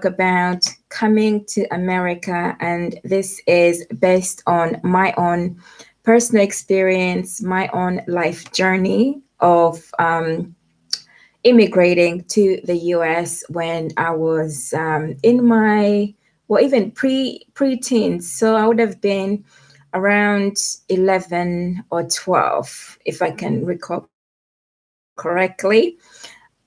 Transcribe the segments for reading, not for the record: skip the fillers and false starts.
about coming to America, and this is based on my own personal experience, my own life journey of immigrating to the US when I was in my, well, even pre-teens. So I would have been around 11 or 12, if I can recall correctly.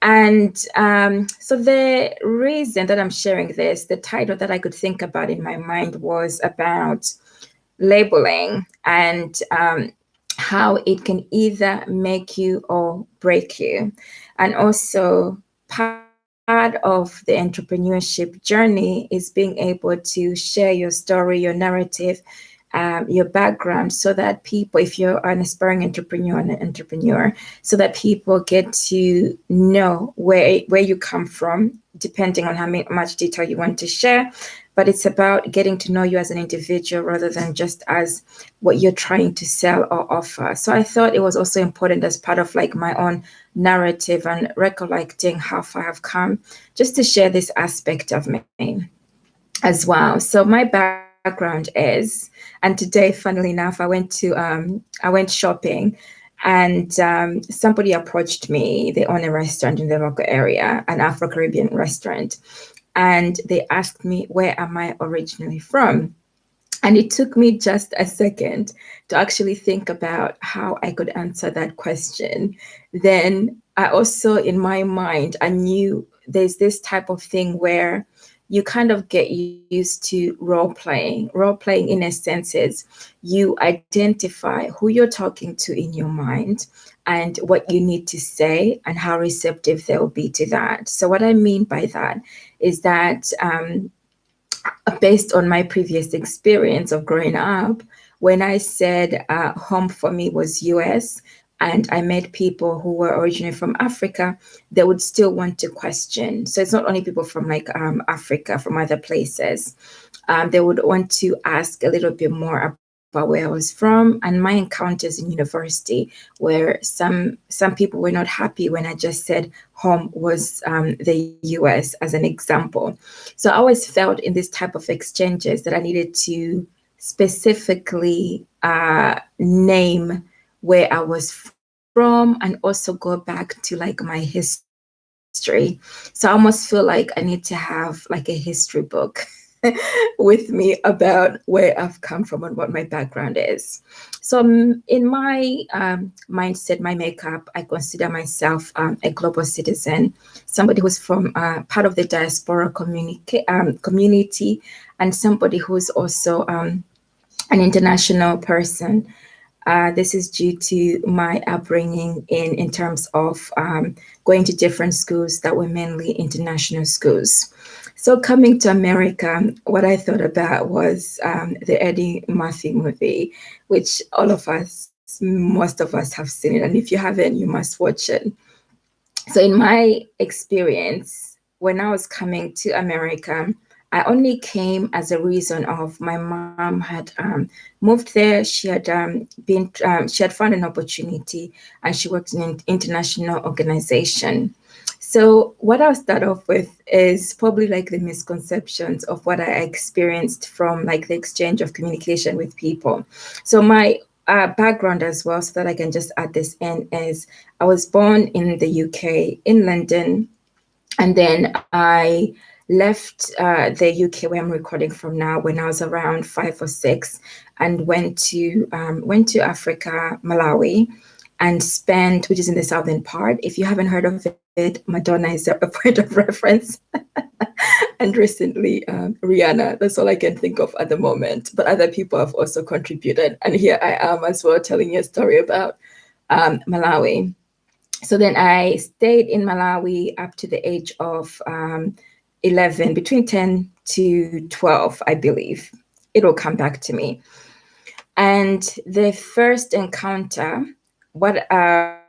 And so the reason that I'm sharing this, the title that I could think about in my mind was about labeling and how it can either make you or break you. And also, part of the entrepreneurship journey is being able to share your story, your narrative, your background, so that people, if you're an aspiring entrepreneur, so that people get to know where you come from, depending on how much detail you want to share. But it's about getting to know you as an individual rather than just as what you're trying to sell or offer. So I thought it was also important as part of like my own narrative and recollecting how far I've come, just to share this aspect of me as well. So my background is, and today, funnily enough, I went shopping, and somebody approached me. They own a restaurant in the local area, an Afro-Caribbean restaurant, and they asked me, where am I originally from? And it took me just a second to actually think about how I could answer that question. Then I also, in my mind, I knew there's this type of thing where you kind of get used to role playing. Role playing, in a sense, is you identify who you're talking to in your mind and what you need to say and how receptive they'll be to that. So, what I mean by that is that based on my previous experience of growing up, when I said home for me was US, and I met people who were originally from Africa, they would still want to question. So it's not only people from like Africa, from other places. They would want to ask a little bit more about where I was from, and my encounters in university, where some people were not happy when I just said home was the US as an example. So I always felt in this type of exchanges that I needed to specifically name where I was from and also go back to like my history. So I almost feel like I need to have like a history book with me about where I've come from and what my background is. So in my mindset, my makeup, I consider myself a global citizen, somebody who's from part of the diaspora community, and somebody who's also an international person. This is due to my upbringing in terms of going to different schools that were mainly international schools. So coming to America, what I thought about was the Eddie Murphy movie, which all of us, most of us have seen it. And if you haven't, you must watch it. So in my experience, when I was coming to America, I only came as a reason of my mom had moved there. She had found an opportunity, and she worked in an international organization. So what I'll start off with is probably like the misconceptions of what I experienced from like the exchange of communication with people. So my background as well, so that I can just add this in, is I was born in the UK, in London, and then I left the UK where I'm recording from now when I was around 5 or 6, and went to Africa, Malawi, and spent, which is in the southern part. If you haven't heard of it, Madonna is a point of reference. And recently, Rihanna. That's all I can think of at the moment. But other people have also contributed. And here I am as well, telling you a story about Malawi. So then I stayed in Malawi up to the age of 11, between 10 to 12, I believe. It will come back to me. And the first encounter, what I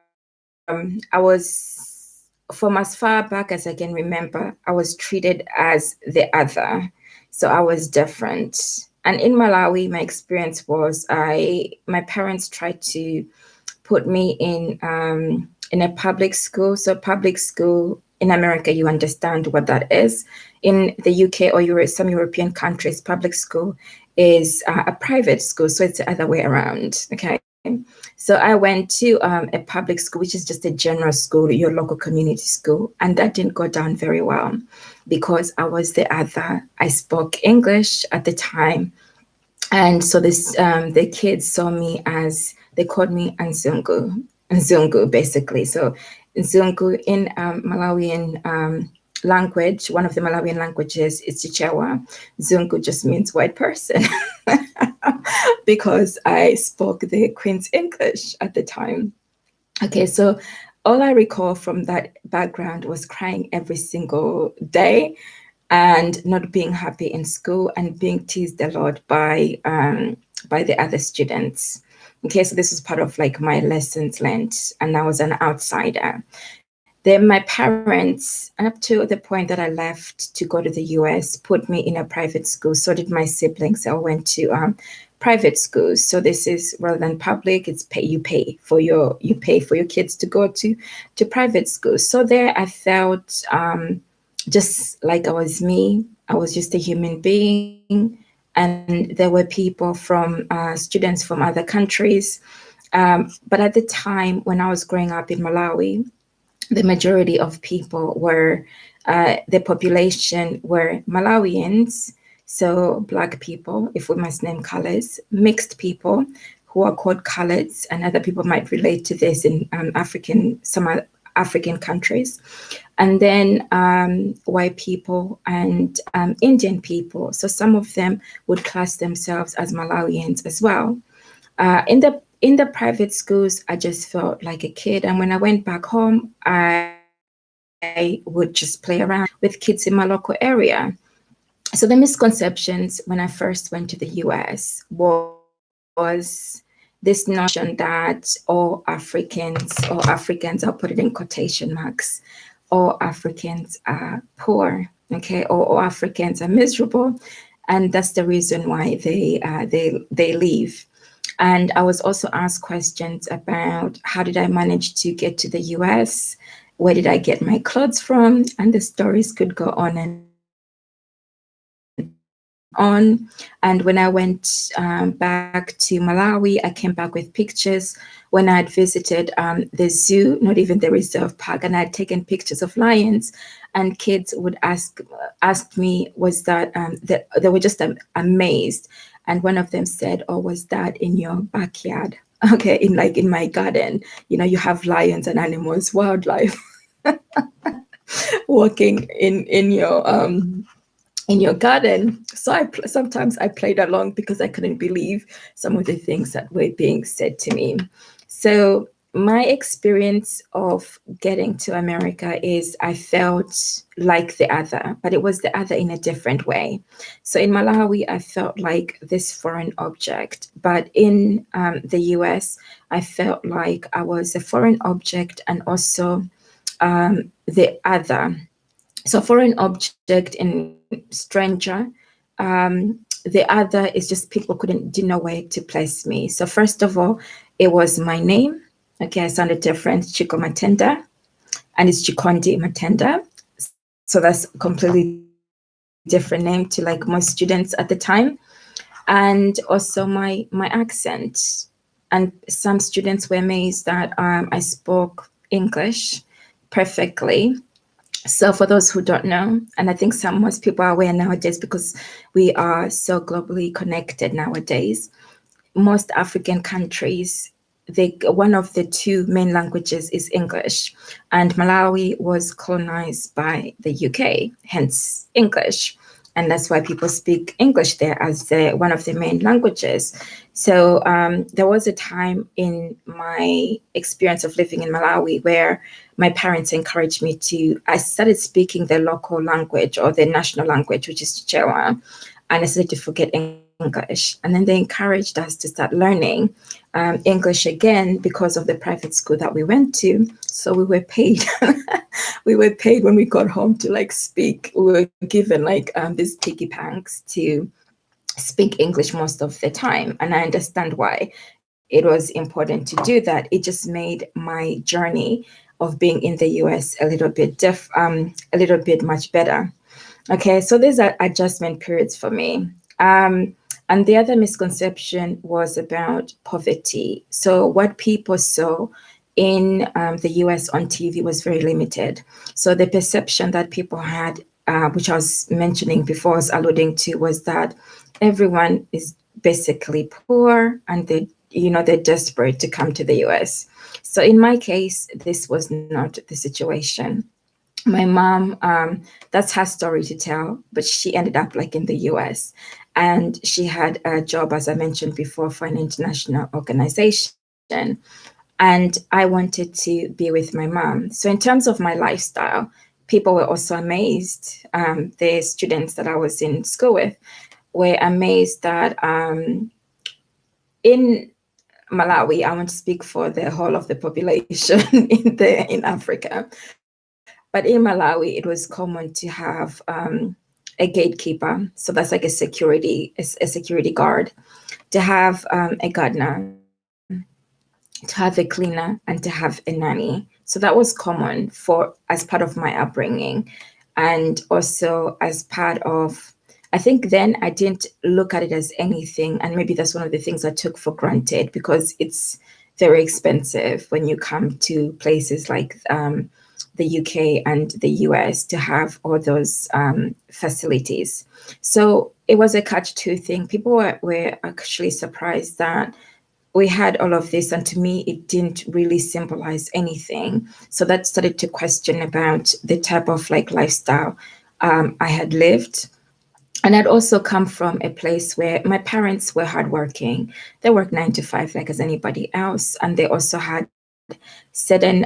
was, from as far back as I can remember, I was treated as the other. So I was different. And in Malawi, my experience was my parents tried to put me in a public school. So public school in America, you understand what that is. in the UK or some European countries, public school is a private school, so it's the other way around. Okay, so I went to a public school, which is just a general school, your local community school, and that didn't go down very well because I was the other. I spoke English at the time, and so the kids saw me as, they called me Nzungu basically. So Nzungu in Malawian language, one of the Malawian languages is Chichewa. Zungu just means white person because I spoke the Queen's English at the time. Okay, so all I recall from that background was crying every single day and not being happy in school and being teased a lot by the other students. Okay, so this was part of like my lessons learned, and I was an outsider. Then my parents, up to the point that I left to go to the US, put me in a private school. So did my siblings. I went to private schools. So this is, rather than public, it's you pay for your kids to go to private schools. So there I felt just like I was me. I was just a human being, and there were people from students from other countries. But at the time when I was growing up in Malawi, the majority of people were, the population were Malawians, so Black people, if we must name colors, mixed people who are called coloreds, and other people might relate to this in some African countries, and then white people and Indian people. So some of them would class themselves as Malawians as well. In the private schools, I just felt like a kid. And when I went back home, I would just play around with kids in my local area. So the misconceptions when I first went to the US was this notion that all Africans, I'll put it in quotation marks, all Africans are poor, okay, or all Africans are miserable. And that's the reason why they leave. And I was also asked questions about how did I manage to get to the US? Where did I get my clothes from? And the stories could go on and on. And when I went back to Malawi, I came back with pictures when I had visited the zoo, not even the reserve park, and I had taken pictures of lions. And kids would ask me, was that, they were just amazed. And one of them said, "Oh, was that in your backyard?" Okay, in my garden, you have lions and animals, wildlife walking in your garden. So sometimes I played along because I couldn't believe some of the things that were being said to me. So my experience of getting to America is I felt like the other, but it was the other in a different way. So in Malawi, I felt like this foreign object, but in the US, I felt like I was a foreign object and also the other. So foreign object and stranger. The other is just people didn't know where to place me. So first of all, it was my name. Okay, I sounded different, Chiko Matenda, and it's Chikondi Matenda. So that's a completely different name to like most students at the time. And also my accent. And some students were amazed that I spoke English perfectly. So for those who don't know, and I think most people are aware nowadays because we are so globally connected nowadays, most African countries, one of the two main languages is English, and Malawi was colonized by the UK, hence English. And that's why people speak English there as one of the main languages. So there was a time in my experience of living in Malawi where my parents encouraged me I started speaking the local language or the national language, which is Chichewa, and I started to forget English. And then they encouraged us to start learning English again because of the private school that we went to. So we were paid. We were paid when we got home to like speak. We were given like these piggy banks to speak English most of the time. And I understand why it was important to do that. It just made my journey of being in the US a little bit much better. Okay, so these are adjustment periods for me. And the other misconception was about poverty. So what people saw in the US on TV was very limited. So the perception that people had, which I was mentioning before, I was alluding to, was that everyone is basically poor and they're desperate to come to the US. So in my case, this was not the situation. My mom, that's her story to tell, but she ended up like in the US. And she had a job, as I mentioned before, for an international organization. And I wanted to be with my mom. So, in terms of my lifestyle, people were also amazed. The students that I was in school with were amazed that in Malawi, I want to speak for the whole of the population in Africa. But in Malawi, it was common to have a gatekeeper, so that's like a security guard, to have a gardener, to have a cleaner, and to have a nanny. So that was common for as part of my upbringing, and also as part of. I think then I didn't look at it as anything, and maybe that's one of the things I took for granted because it's very expensive when you come to places like the UK and the US to have all those facilities. So it was a catch-two thing. People were actually surprised that we had all of this, and to me it didn't really symbolize anything. So that started to question about the type of like lifestyle I had lived. And I'd also come from a place where my parents were hardworking. They worked 9 to 5 like as anybody else, and they also had certain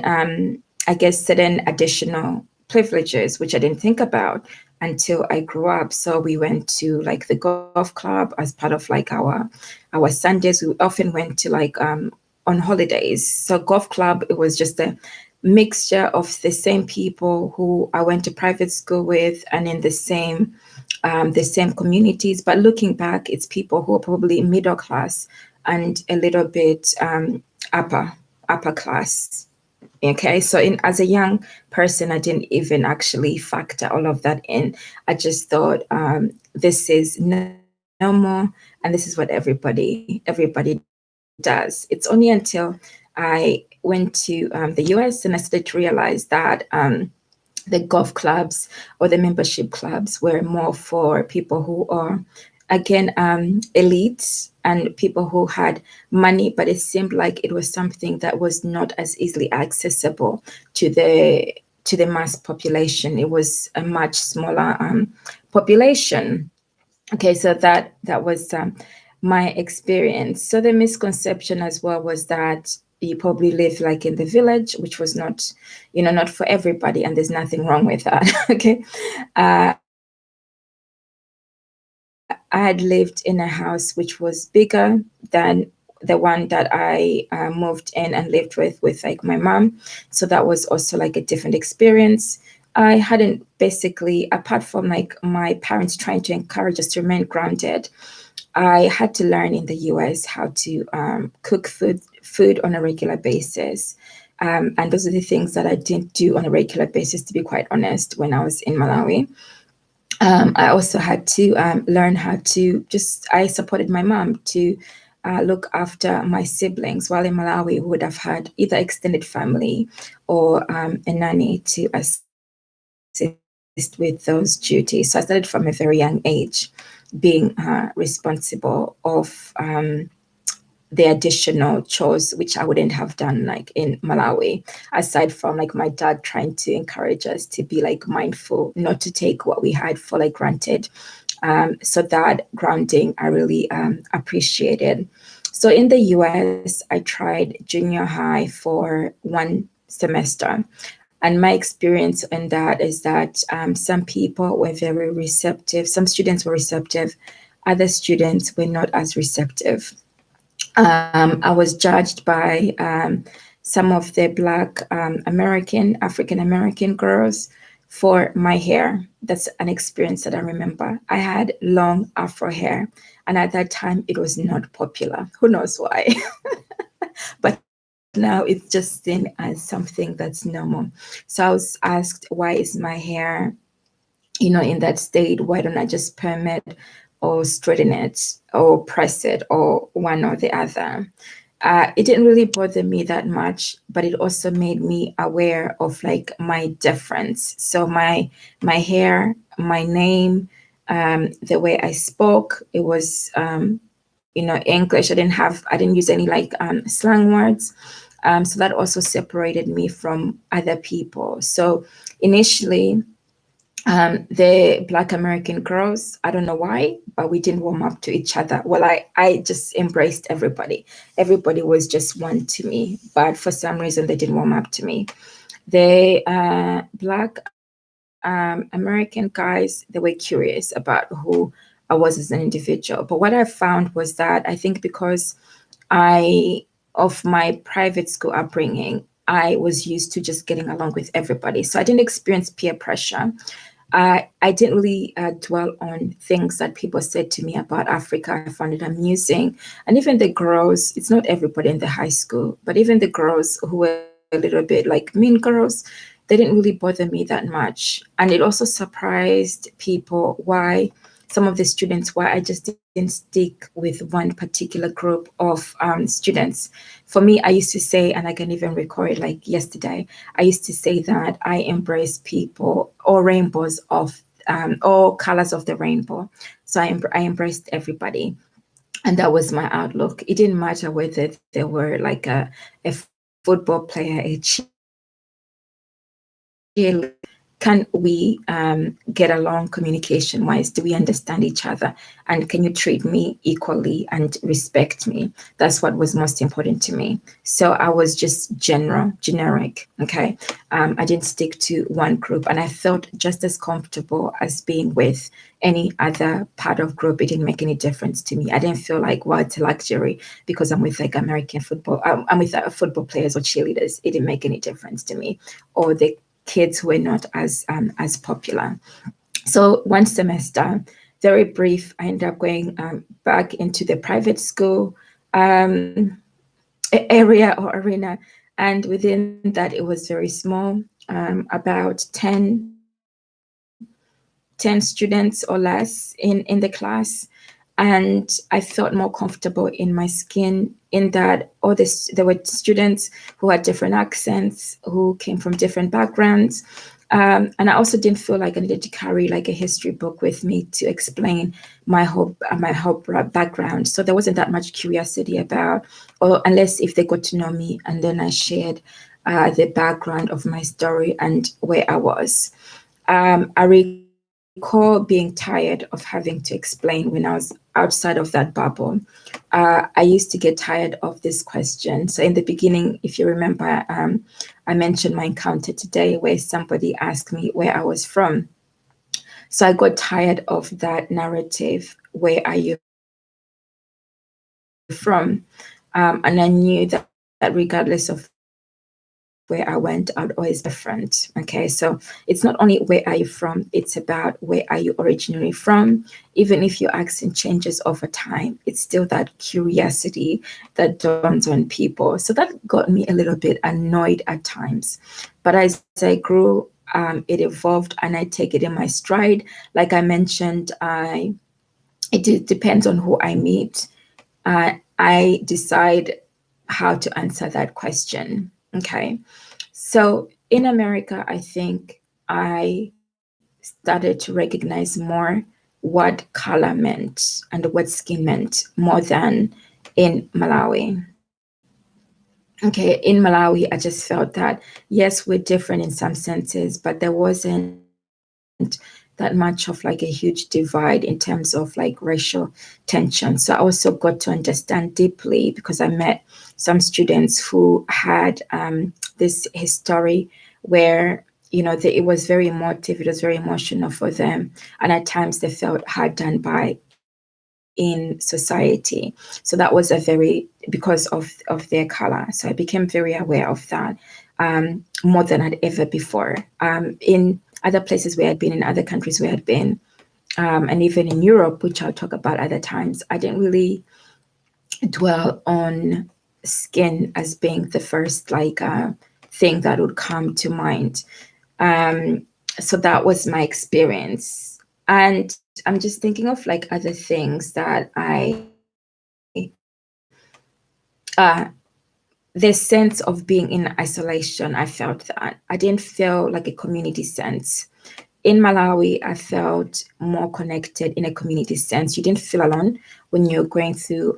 certain additional privileges which I didn't think about until I grew up. So we went to like the golf club as part of like our Sundays. We often went to like on holidays. So golf club, it was just a mixture of the same people who I went to private school with and in the same communities. But looking back, it's people who are probably middle class and a little bit upper upper class. Okay, so as a young person, I didn't even actually factor all of that in. I just thought this is normal and this is what everybody does. It's only until I went to the US and I started to realize that the golf clubs or the membership clubs were more for people who are again elite and people who had money, but it seemed like it was something that was not as easily accessible to the mass population. It was a much smaller population. Okay, so that was my experience. So the misconception as well was that you probably live like in the village, which was not, not for everybody, and there's nothing wrong with that. Okay, I had lived in a house which was bigger than the one that I moved in and lived with like my mom. So that was also like a different experience. I hadn't basically, apart from like my parents trying to encourage us to remain grounded, I had to learn in the US how to cook food on a regular basis. And those are the things that I didn't do on a regular basis, to be quite honest, when I was in Malawi. I also had to learn how to I supported my mom to look after my siblings. While in Malawi, we would have had either extended family or a nanny to assist with those duties. So I started from a very young age being responsible of the additional chores which I wouldn't have done like in Malawi, aside from like my dad trying to encourage us to be like mindful not to take what we had for like granted. So that grounding I really appreciated. So in the US, I tried junior high for 1 semester. And my experience in that is that some people were very receptive, some students were receptive, other students were not as receptive. I was judged by some of the Black African American girls for my hair. That's an experience that I remember. I had long afro hair, and at that time it was not popular. Who knows why? But now it's just seen as something that's normal. So I was asked, why is my hair in that state, why don't I just perm it or straighten it or press it or one or the other? It didn't really bother me that much, but it also made me aware of like my difference. So my hair, my name, the way I spoke, it was English. I didn't use any like slang words. So that also separated me from other people. So initially, the Black American girls, I don't know why, but we didn't warm up to each other. Well, I just embraced everybody. Everybody was just one to me, but for some reason they didn't warm up to me. The Black American guys, they were curious about who I was as an individual. But what I found was that I think because I of my private school upbringing, I was used to just getting along with everybody. So I didn't experience peer pressure. I didn't really dwell on things that people said to me about Africa. I found it amusing. And even the girls, it's not everybody in the high school, but even the girls who were a little bit like mean girls, they didn't really bother me that much. And it also surprised people some of the students, why I just didn't stick with one particular group of students. For me, I used to say, and I can even record it like yesterday, I used to say that I embrace people or rainbows of all colors of the rainbow. So I embraced everybody. And that was my outlook. It didn't matter whether they were like a football player, a cheerleader, can we get along communication wise? Do we understand each other? And can you treat me equally and respect me? That's what was most important to me. So I was just generic. Okay. I didn't stick to one group, and I felt just as comfortable as being with any other part of group. It didn't make any difference to me. I didn't feel like, well, it's a luxury because I'm with like American football. I'm with football players or cheerleaders. It didn't make any difference to me. Or the kids who were not as popular. So one semester, very brief, I ended up going back into the private school area or arena. And within that, it was very small, about 10 students or less in the class. And I felt more comfortable in my skin in that there were students who had different accents, who came from different backgrounds. And I also didn't feel like I needed to carry like a history book with me to explain my whole background. So there wasn't that much curiosity about, or unless if they got to know me and then I shared the background of my story and where I was. I recall being tired of having to explain when I was outside of that bubble. I used to get tired of this question. So in the beginning, if you remember, I mentioned my encounter today where somebody asked me where I was from. So I got tired of that narrative. Where are you from? And I knew that regardless of where I went, I'd always be different. Okay, so it's not only where are you from, it's about where are you originally from. Even if your accent changes over time, it's still that curiosity that dawns on people. So that got me a little bit annoyed at times. But as I grew, it evolved and I take it in my stride. Like I mentioned, it depends on who I meet. I decide how to answer that question. Okay. So in America, I think I started to recognize more what color meant and what skin meant more than in Malawi. Okay, in Malawi, I just felt that yes, we're different in some senses, but there wasn't that much of like a huge divide in terms of like racial tension. So I also got to understand deeply because I met some students who had this history where it was very emotive, it was very emotional for them, and at times they felt hard done by in society. So that was because of their color. So I became very aware of that more than I'd ever before. In other places where I'd been, in other countries where I'd been, and even in Europe, which I'll talk about other times, I didn't really dwell on skin as being the first thing that would come to mind. Um, So that was my experience. And I'm just thinking of like other things that the sense of being in isolation, I felt that. I didn't feel like a community sense. In Malawi, I felt more connected in a community sense. You didn't feel alone when you're going through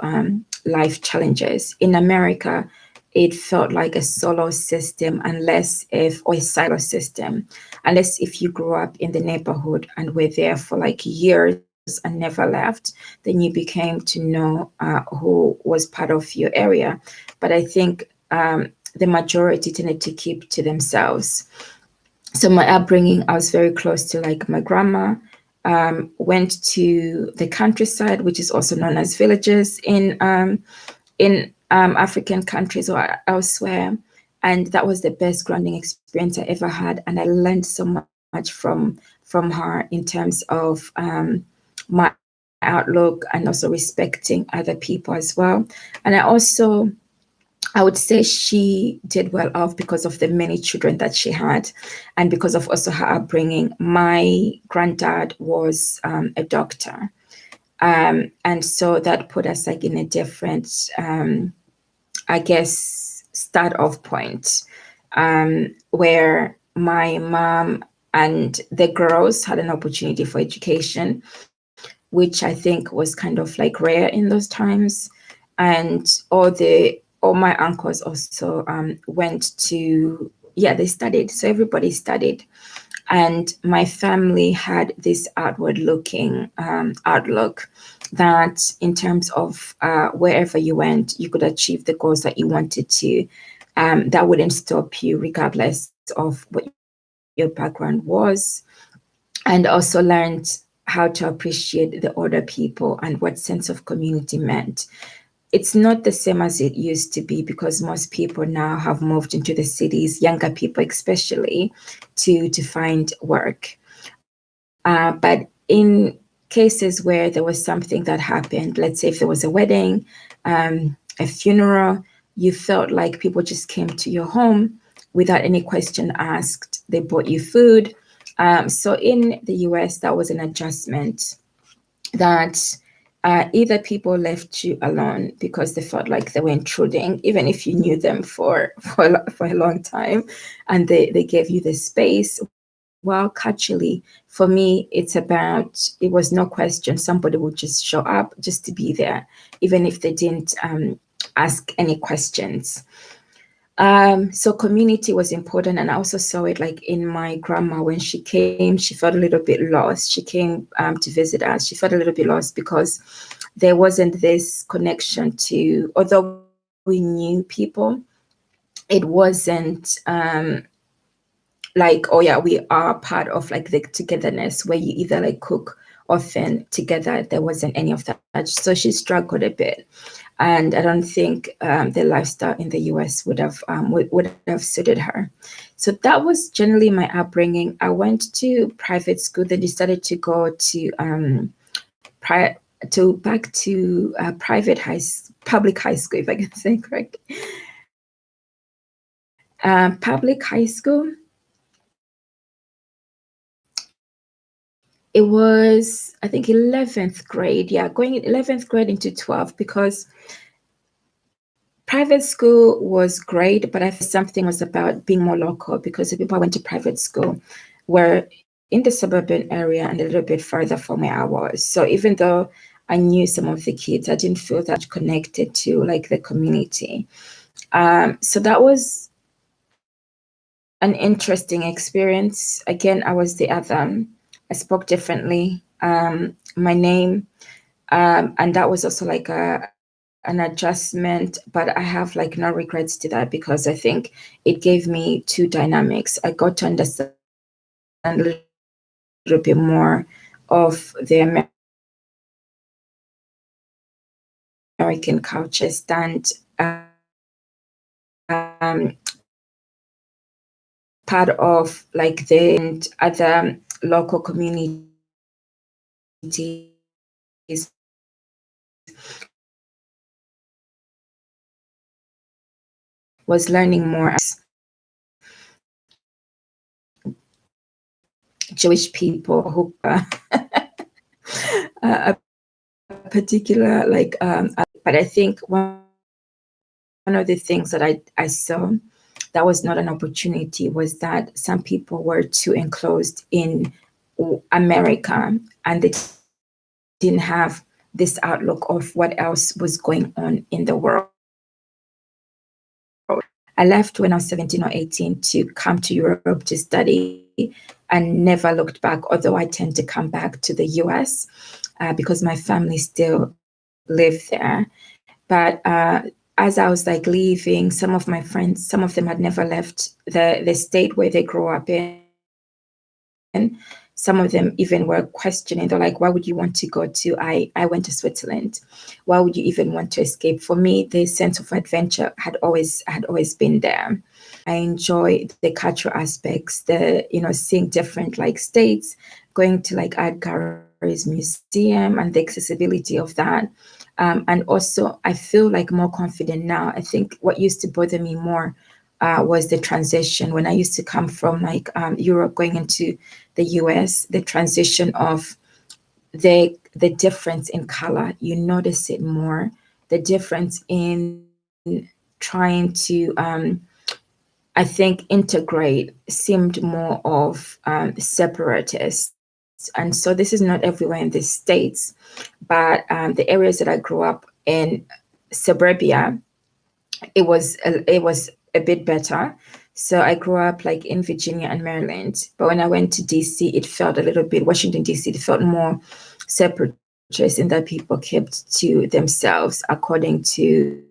life challenges. In America, it felt like a solo system, or a silo system, unless if you grew up in the neighborhood and were there for like years and never left, then you became to know who was part of your area. But I think the majority tended to keep to themselves. So my upbringing, I was very close to like my grandma. Went to the countryside, which is also known as villages in African countries or elsewhere, and that was the best grounding experience I ever had. And I learned so much from her in terms of my outlook and also respecting other people as well. And I would say she did well off because of the many children that she had, and because of also her upbringing. My granddad was a doctor, and so that put us like in a different, I guess, start off point, where my mom and the girls had an opportunity for education, which I think was kind of like rare in those times. And all my uncles also went to, yeah, they studied. So everybody studied. And my family had this outward looking outlook that in terms of wherever you went, you could achieve the goals that you wanted to. That wouldn't stop you regardless of what your background was. And also learned how to appreciate the other people and what sense of community meant. It's not the same as it used to be because most people now have moved into the cities, younger people especially, to find work. But in cases where there was something that happened, let's say if there was a wedding, a funeral, you felt like people just came to your home without any question asked. They bought you food. So in the US, that was an adjustment that either people left you alone because they felt like they were intruding, even if you knew them for a long time, and they gave you the space. Well, culturally, for me, it was no question. Somebody would just show up just to be there, even if they didn't ask any questions. So community was important, and I also saw it like in my grandma when she came. She felt a little bit lost. She came to visit us. She felt a little bit lost because there wasn't this connection to. Although we knew people, it wasn't like, oh yeah, we are part of like the togetherness where you either like cook often together. There wasn't any of that. So she struggled a bit. And I don't think the lifestyle in the US would have suited her. So that was generally my upbringing. I went to private school, then decided to go to back to public high school, if I can say correct. Public high school. It was, I think, 11th grade. Yeah, going 11th grade into 12, because private school was great, but I felt something was about being more local because the people I went to private school were in the suburban area and a little bit further from where I was. So even though I knew some of the kids, I didn't feel that connected to like the community. So that was an interesting experience. Again, I was the other. I spoke differently. My name, and that was also like an adjustment, but I have like no regrets to that because I think it gave me two dynamics. I got to understand a little bit more of the American culture, part of like the other local communities, was learning more. Jewish people who a particular but I think one of the things that I saw that was not an opportunity was that some people were too enclosed in America and they didn't have this outlook of what else was going on in the world. I left when I was 17 or 18 to come to Europe to study and never looked back, although I tend to come back to the US because my family still live there. But as I was like leaving, some of my friends, some of them had never left the state where they grew up in. Some of them even were questioning. They're like, why would you want to go to? I went to Switzerland. Why would you even want to escape? For me, the sense of adventure had always been there. I enjoy the cultural aspects, seeing different like states, going to like art galleries, museum, and the accessibility of that. And also, I feel like more confident now. I think what used to bother me more was the transition when I used to come from like Europe going into the US. The transition of the difference in color, you notice it more. The difference in trying to I think integrate seemed more of separatist. And so this is not everywhere in the States, but the areas that I grew up in suburbia, it was a bit better. So I grew up like in Virginia and Maryland, but when I went to DC, it felt a little bit, Washington DC, it felt more separatist in that people kept to themselves according to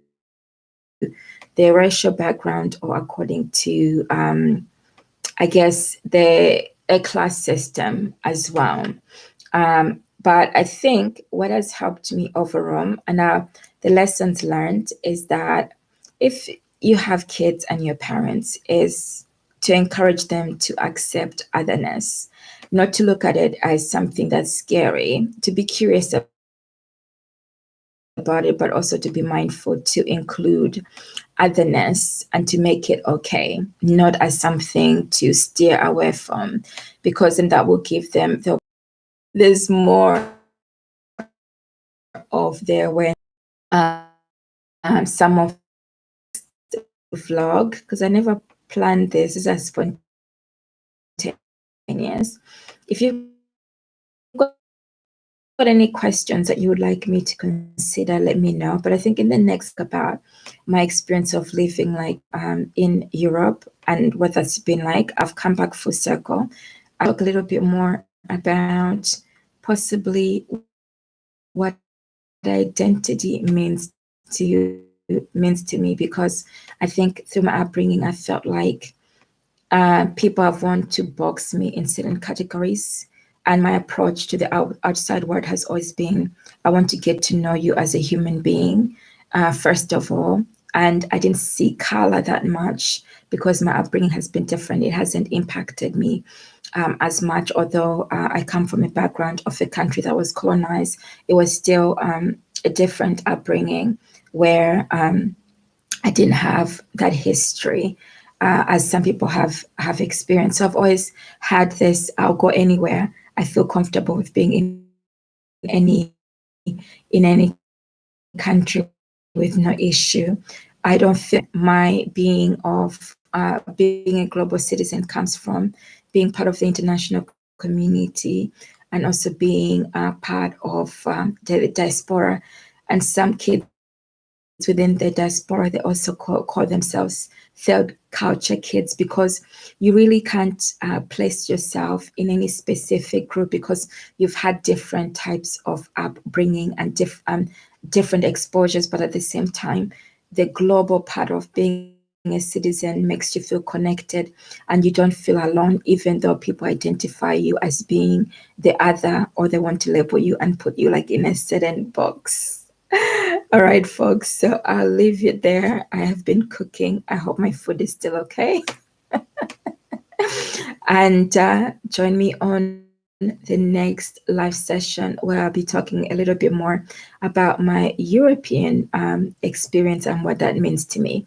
their racial background or according to I guess a class system as well. But I think what has helped me overall, and the lessons learned is that if you have kids and your parents, is to encourage them to accept otherness, not to look at it as something that's scary, to be curious about it, but also to be mindful to include otherness and to make it okay, not as something to steer away from, because then that will give them the opportunity to grow. There's more of their awareness. Some of the next vlog, because I never planned this, this is spontaneous. If you've got any questions that you would like me to consider, let me know. But I think in the next vlog, I'll talk about my experience of living like in Europe and what that's been like. In Europe and what that's been like. I've come back full circle. I'll talk a little bit more about possibly what identity means to me, because I think through my upbringing, I felt like people have wanted to box me in certain categories. And my approach to the outside world has always been, I want to get to know you as a human being, first of all. And I didn't see color that much because my upbringing has been different. It hasn't impacted me as much, although I come from a background of a country that was colonized. It was still a different upbringing where I didn't have that history as some people have experienced. So I've always had this: I'll go anywhere. I feel comfortable with being in any country with no issue. I don't feel my being of being a global citizen comes from being part of the international community and also being part of the diaspora. And some kids within the diaspora, they also call themselves third culture kids, because you really can't place yourself in any specific group because you've had different types of upbringing and different exposures. But at the same time, the global part of being a citizen makes you feel connected and you don't feel alone, even though people identify you as being the other, or they want to label you and put you like in a certain box. All right, folks. So I'll leave you there. I have been cooking. I hope my food is still okay. And join me on the next live session where I'll be talking a little bit more about my European experience and what that means to me.